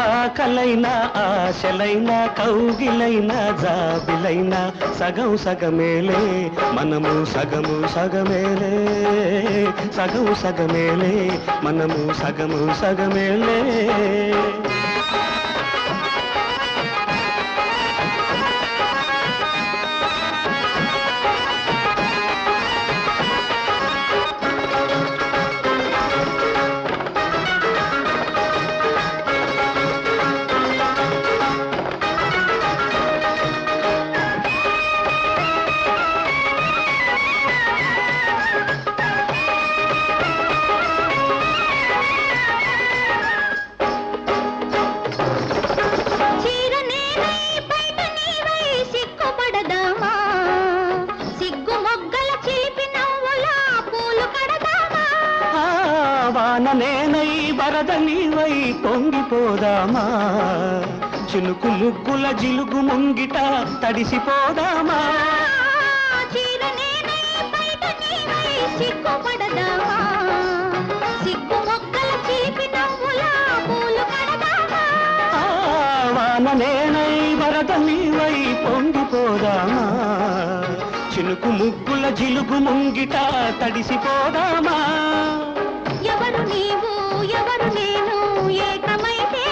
ఆకలైనా ఆశలైనా కౌగిలైనా జాబిలైనా సగం సగమేలే మనము సగము సగమేలే సగం సగమేలే మనము సగము సగమేలే వాననేనై వరద నీవై పొంగిపోదామా చినుకు ముగ్గుల జిలుగు ముంగిట తడిసిపోదామా వాననేనై వరద నీవై పొంగిపోదామా చినుకు ముగ్గుల జిలుగు ముంగిట తడిసిపోదామా ఎవరు నీవు ఎవరు నేను ఏకమైతే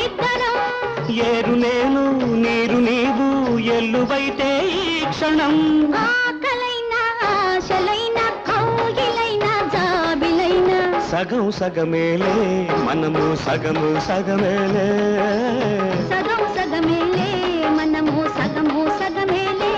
ఇద్దరం ఏరు నేను నీరు నీవు ఎల్లువైతే ఈ క్షణం ఆకలైనా ఆశలైనా కౌగిలైనా జాబిలైనా సగం సగమేలే మనము సగము సగమేలే సగం సగమేలే మనము సగము సగమేలే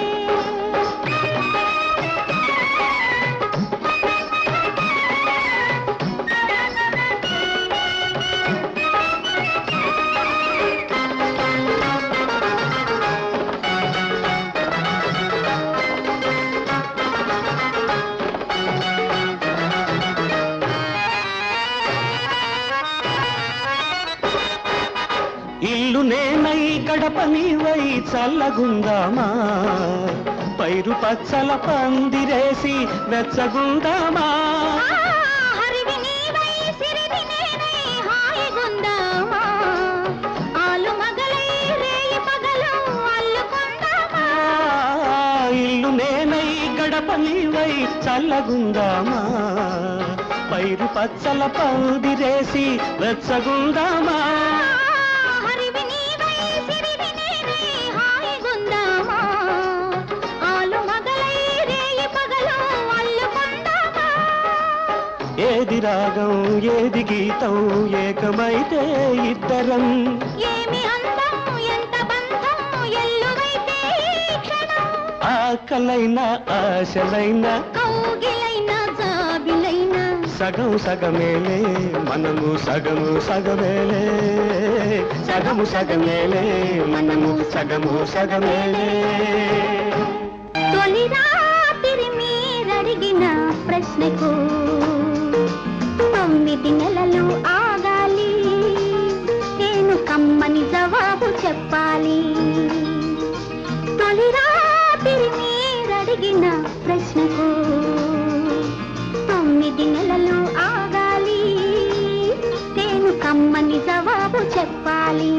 ఇల్లు నేనై గడప నీవై చల్లగుందామా పైరు పచ్చల పందిరేసి వెచ్చగుందామా హరివి నీవై సిరివి నేనై హాయిగుందామా ఆలు మగలై రేయి పగలు అల్లుకుందామా ఇల్లు నేనై గడప నీవై చల్లగుందామా పైరు పచ్చల పందిరేసి వెచ్చగుందామా ఏది రాగం ఏది గీతం ఏకమైతే ఇద్దరం ఏమి అందం ఎంత బంధం ఎల్లువైతే క్షణం ఆకలైనా ఆశలైనా కౌగిలైనా జాబిలైనా సగం సగమేలే మనము సగము సగమేలే సగము సగమేలే మనము సగము సగమేలే తొలి రాత్రి మీరడిగిన ప్రశ్నకు 9 నెలలు ఆగాలి నేను కమ్మని జవాబు చెప్పాలి తొలి రాత్రి మీరడిగిన ప్రశ్నకు 9 నెలలు ఆగాలి నేను కమ్మని జవాబు చెప్పాలి